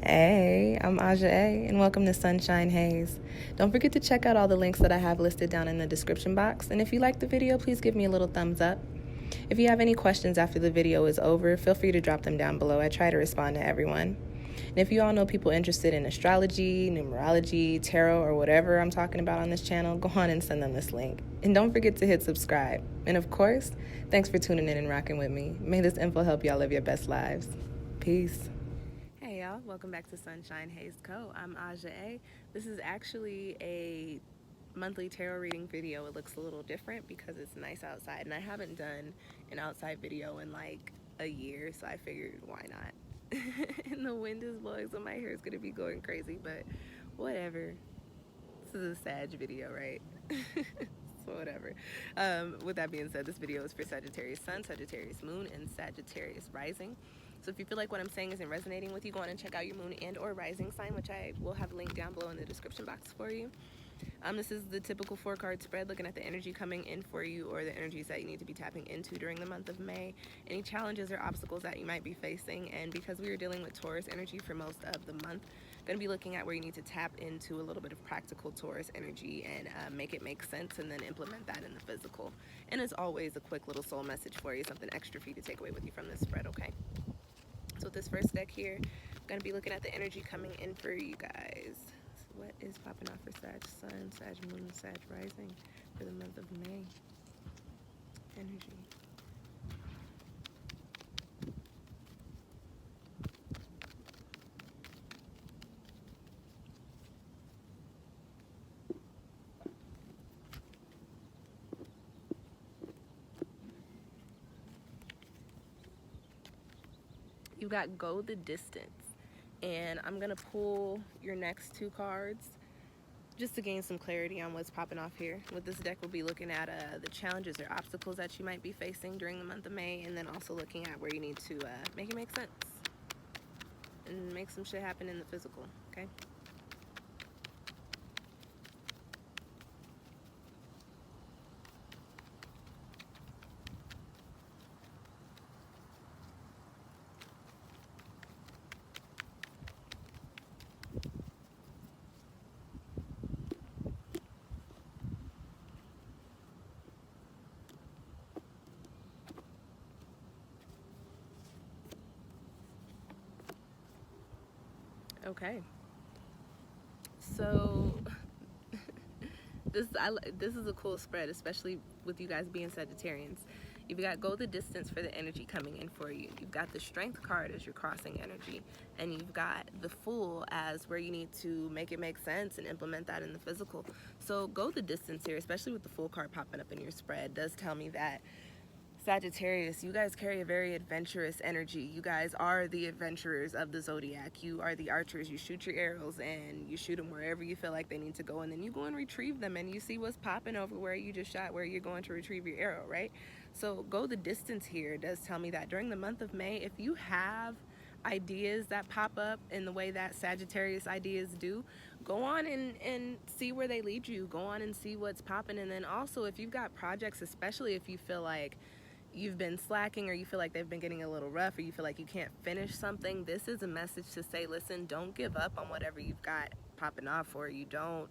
Hey, I'm Aja A, and welcome to Sunshine Haze. Don't forget to check out all the links that I have listed down in the description box, and if you like the video, please give me a little thumbs up. If you have any questions after the video is over, feel free to drop them down below. I try to respond to everyone. And if you all know people interested in astrology, numerology, tarot, or whatever I'm talking about on this channel, go on and send them this link. And don't forget to hit subscribe. And of course, thanks for tuning in and rocking with me. May this info help y'all live your best lives. Peace. Hey y'all, welcome back to SunshinehazeCo. I'm Aja A. This is actually a monthly tarot reading video. It looks a little different because it's nice outside, and I haven't done an outside video in like a year, so I figured why not. And the wind is blowing, so my hair is gonna be going crazy, but whatever. This is a Sag video, right? So whatever. With that being said, this video is for Sagittarius Sun, Sagittarius Moon, and Sagittarius Rising. So if you feel like what I'm saying isn't resonating with you, go on and check out your moon and or rising sign, which I will have linked down below in the description box for you. This is the typical 4-card spread, looking at the energy coming in for you or the energies that you need to be tapping into during the month of May, any challenges or obstacles that you might be facing. And because we are dealing with Taurus energy for most of the month, going to be looking at where you need to tap into a little bit of practical Taurus energy and make it make sense, and then implement that in the physical. And as always, a quick little soul message for you, something extra for you to take away with you from this spread, okay? So with this first deck here, I'm going to be looking at the energy coming in for you guys. So what is popping off for Sag Sun, Sag Moon, Sag Rising for the month of May? Energy. You got Go the Distance. And I'm going to pull your next 2 cards just to gain some clarity on what's popping off here. With this deck, we'll be looking at the challenges or obstacles that you might be facing during the month of May, and then also looking at where you need to make it make sense and make some shit happen in the physical, okay? Okay. So this is a cool spread, especially with you guys being Sagittarians. You've got Go the Distance for the energy coming in for you. You've got the Strength card as your crossing energy, and you've got the Fool as where you need to make it make sense and implement that in the physical. So Go the Distance here, especially with the Fool card popping up in your spread, does tell me that Sagittarius, you guys carry a very adventurous energy. You guys are the adventurers of the zodiac. You are the archers. You shoot your arrows and you shoot them wherever you feel like they need to go, and then you go and retrieve them, and you see what's popping over where you just shot, where you're going to retrieve your arrow, right? So Go the Distance here does tell me that during the month of May, if you have ideas that pop up in the way that Sagittarius ideas do, go on and see where they lead you. Go on and see what's popping. And then also, if you've got projects, especially if you feel like you've been slacking, or you feel like they've been getting a little rough, or you feel like you can't finish something, this is a message to say, listen, don't give up on whatever you've got popping off for you. Don't,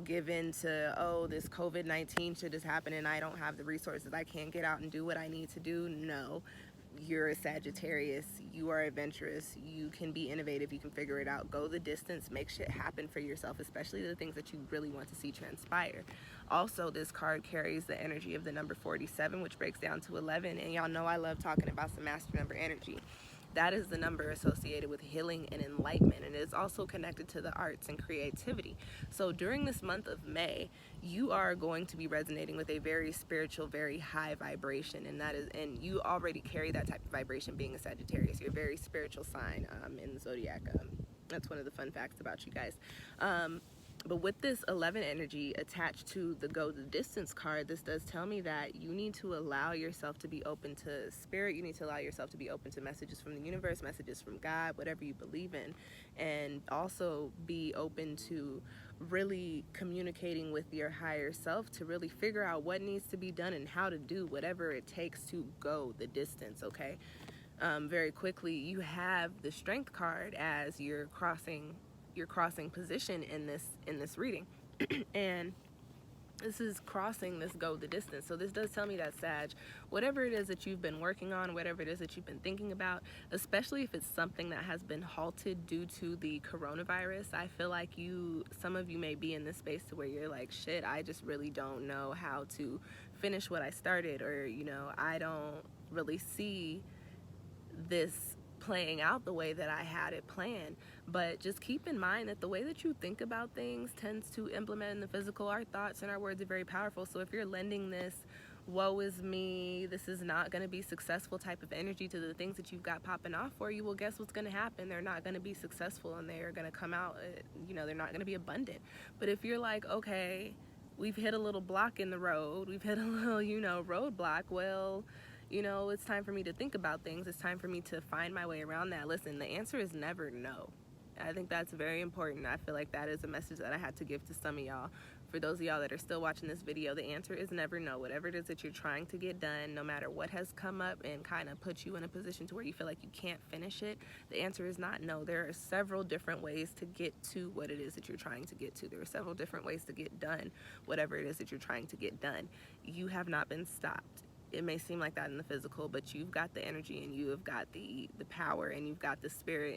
give in to, oh, this COVID-19 shit is happening, I don't have the resources, I can't get out and do what I need to do. No, you're a Sagittarius, you are adventurous, you can be innovative, you can figure it out. Go the distance, make shit happen for yourself, especially the things that you really want to see transpire. Also, this card carries the energy of the number 47, which breaks down to 11, and y'all know I love talking about some master number energy. That is the number associated with healing and enlightenment, and it is also connected to the arts and creativity. So during this month of May, you are going to be resonating with a very spiritual, very high vibration, and you already carry that type of vibration being a Sagittarius. You're a very spiritual sign in the zodiac. That's one of the fun facts about you guys. But with this 11 energy attached to the Go the Distance card, this does tell me that you need to allow yourself to be open to spirit. You need to allow yourself to be open to messages from the universe, messages from God, whatever you believe in. And also be open to really communicating with your higher self to really figure out what needs to be done and how to do whatever it takes to go the distance, okay? very quickly, you have the Strength card as your crossing position in this reading. And this is crossing this go the distance. So this does tell me that, Sag, whatever it is that you've been working on, whatever it is that you've been thinking about, especially if it's something that has been halted due to the coronavirus, I feel like some of you may be in this space to where you're like, shit, I just really don't know how to finish what I started, or, I don't really see this playing out the way that I had it planned. But just keep in mind that the way that you think about things tends to implement in the physical. Our thoughts and our words are very powerful. So if you're lending this woe is me, this is not going to be successful type of energy to the things that you've got popping off for you, well, guess what's going to happen? They're not going to be successful, and they're going to come out, they're not going to be abundant. But if you're like, okay, we've hit a little block in the road, we've hit a little, roadblock, well, it's time for me to think about things. It's time for me to find my way around that. Listen, the answer is never no. I think that's very important. I feel like that is a message that I had to give to some of y'all. For those of y'all that are still watching this video, the answer is never no. Whatever it is that you're trying to get done, no matter what has come up and kind of put you in a position to where you feel like you can't finish it, the answer is not no. There are several different ways to get to what it is that you're trying to get to. There are several different ways to get done whatever it is that you're trying to get done. You have not been stopped. It may seem like that in the physical, but you've got the energy, and you have got the power, and you've got the spirit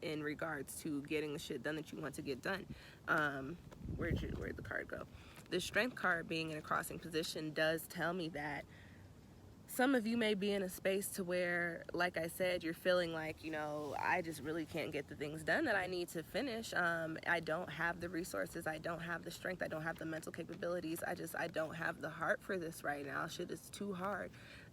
in regards to getting the shit done that you want to get done. Where'd the card go? The Strength card being in a crossing position does tell me that some of you may be in a space to where, like I said, you're feeling like, I just really can't get the things done that I need to finish. I don't have the resources. I don't have the strength. I don't have the mental capabilities. I don't have the heart for this right now. Shit is too hard.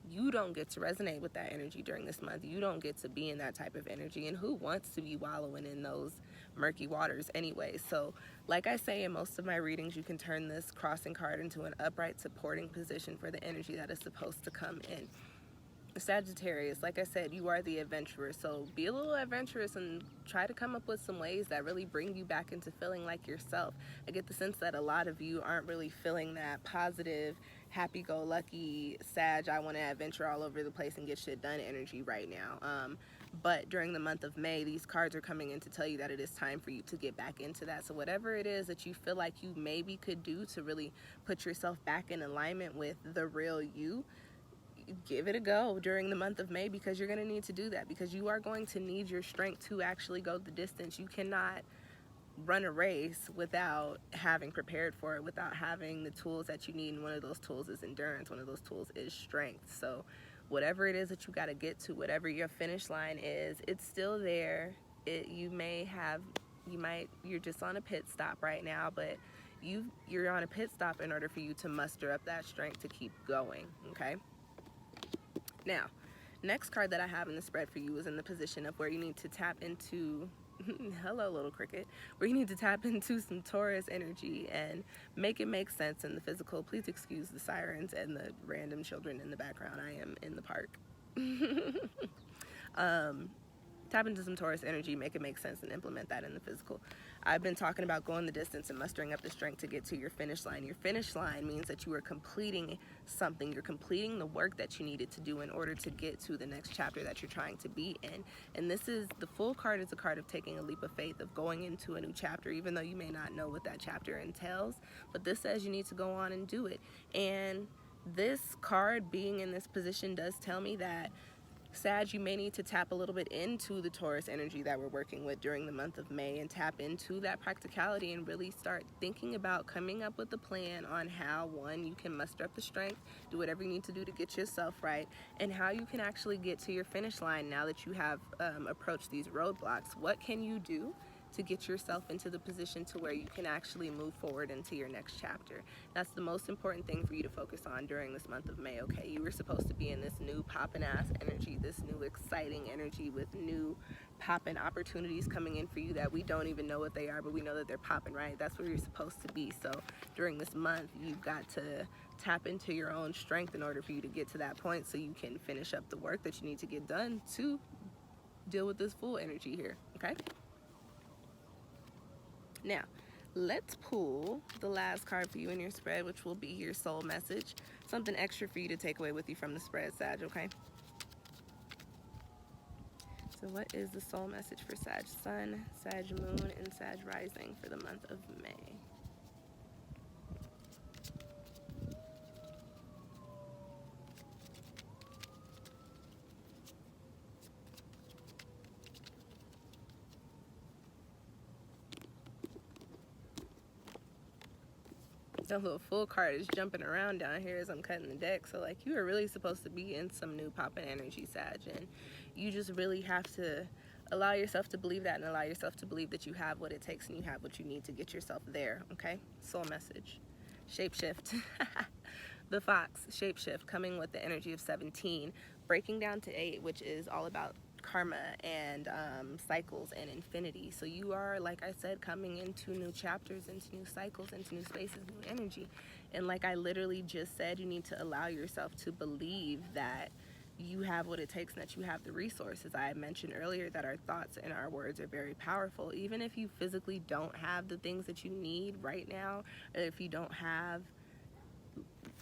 You don't get to resonate with that energy during this month. You don't get to be in that type of energy. And who wants to be wallowing in those murky waters anyway? So like I say in most of my readings, you can turn this crossing card into an upright supporting position for the energy that is supposed to come in. Sagittarius, like I said, you are the adventurer, so be a little adventurous and try to come up with some ways that really bring you back into feeling like yourself. I get the sense that a lot of you aren't really feeling that positive, happy-go-lucky, Sag, I want to adventure all over the place and get shit done energy right now. But during the month of May, these cards are coming in to tell you that it is time for you to get back into that. So whatever it is that you feel like you maybe could do to really put yourself back in alignment with the real you, give it a go during the month of May, because you're going to need to do that, because you are going to need your strength to actually go the distance. You cannot run a race without having prepared for it, without having the tools that you need, and one of those tools is endurance. One of those tools is strength. So whatever it is that you got to get to, whatever your finish line is, it's still there. You're just on a pit stop right now, but you're on a pit stop in order for you to muster up that strength to keep going, okay? Now, next card that I have in the spread for you is in the position of where you need to tap into, hello little cricket, where you need to tap into some Taurus energy and make it make sense in the physical. Please excuse the sirens and the random children in the background. I am in the park. Tap into some Taurus energy, make it make sense, and implement that in the physical. I've been talking about going the distance and mustering up the strength to get to your finish line. Your finish line means that you are completing something. You're completing the work that you needed to do in order to get to the next chapter that you're trying to be in. And this is, the Fool card is a card of taking a leap of faith, of going into a new chapter, even though you may not know what that chapter entails. But this says you need to go on and do it. And this card being in this position does tell me that, Sag, you may need to tap a little bit into the Taurus energy that we're working with during the month of May, and tap into that practicality and really start thinking about coming up with a plan on how, one, you can muster up the strength, do whatever you need to do to get yourself right, and how you can actually get to your finish line now that you have approached these roadblocks. What can you do to get yourself into the position to where you can actually move forward into your next chapter? That's the most important thing for you to focus on during this month of May, okay? You were supposed to be in this new poppin' ass energy, this new exciting energy with new poppin' opportunities coming in for you that we don't even know what they are, but we know that they're poppin', right? That's where you're supposed to be. So during this month, you've got to tap into your own strength in order for you to get to that point, so you can finish up the work that you need to get done to deal with this Fool energy here, okay? Now, let's pull the last card for you in your spread, which will be your soul message. Something extra for you to take away with you from the spread, Sag, okay? So what is the soul message for Sag Sun, Sag Moon, and Sag Rising for the month of May? That little full card is jumping around down here as I'm cutting the deck. So like, you are really supposed to be in some new poppin' energy, Sag, and you just really have to allow yourself to believe that, and allow yourself to believe that you have what it takes and you have what you need to get yourself there. Okay, soul message, shapeshift. The fox, shapeshift, coming with the energy of 17, breaking down to 8, which is all about karma and cycles and infinity. So you are, like I said, coming into new chapters, into new cycles, into new spaces, new energy. And like I literally just said, you need to allow yourself to believe that you have what it takes and that you have the resources. I mentioned earlier that our thoughts and our words are very powerful. Even if you physically don't have the things that you need right now, or if you don't have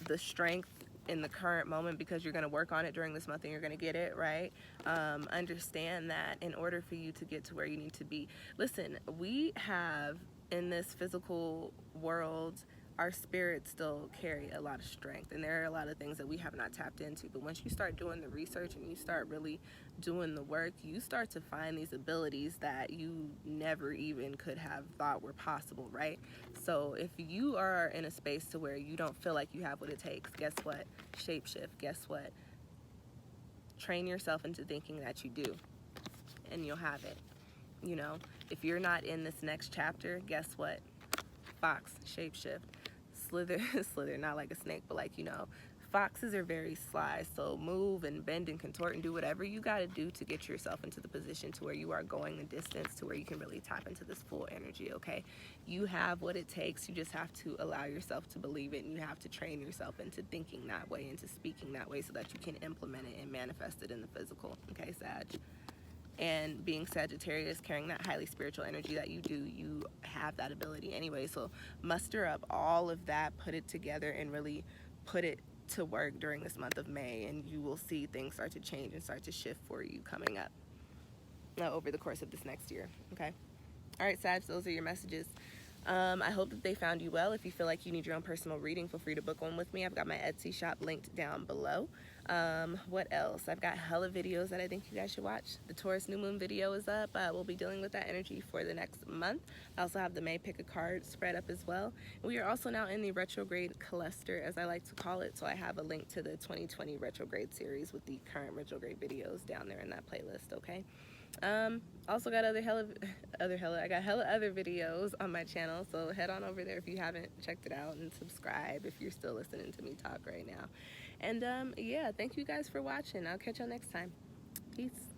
the strength in the current moment, because you're going to work on it during this month and you're going to get it right, understand that in order for you to get to where you need to be, listen, we have in this physical world, our spirits still carry a lot of strength, and there are a lot of things that we have not tapped into. But once you start doing the research and you start really doing the work, you start to find these abilities that you never even could have thought were possible, right? So if you are in a space to where you don't feel like you have what it takes, guess what? Shapeshift. Guess what? Train yourself into thinking that you do, and you'll have it. You know, if you're not in this next chapter, guess what? Fox, shapeshift. Slither, slither, not like a snake, but like, you know, foxes are very sly. So move and bend and contort and do whatever you got to do to get yourself into the position to where you are going the distance, to where you can really tap into this full energy. Okay, you have what it takes. You just have to allow yourself to believe it, and you have to train yourself into thinking that way, into speaking that way, so that you can implement it and manifest it in the physical. Okay, Sag. And being Sagittarius, carrying that highly spiritual energy that you do, you have that ability anyway. So muster up all of that, put it together, and really put it to work during this month of May, and you will see things start to change and start to shift for you coming up over the course of this next year. Okay. All right, Sag, those are your messages. I hope that they found you well. If you feel like you need your own personal reading, feel free to book one with me. I've got my Etsy shop linked down below. What else? I've got hella videos that I think you guys should watch. The Taurus new moon video is up. We'll be dealing with that energy for the next month. I also have the May pick a card spread up as well. We are also now in the retrograde cluster, as I like to call it. So I have a link to the 2020 retrograde series with the current retrograde videos down there in that playlist. Okay. Also got I got hella other videos on my channel, so head on over there if you haven't checked it out, and subscribe if you're still listening to me talk right now. And yeah, thank you guys for watching. I'll catch y'all next time. Peace.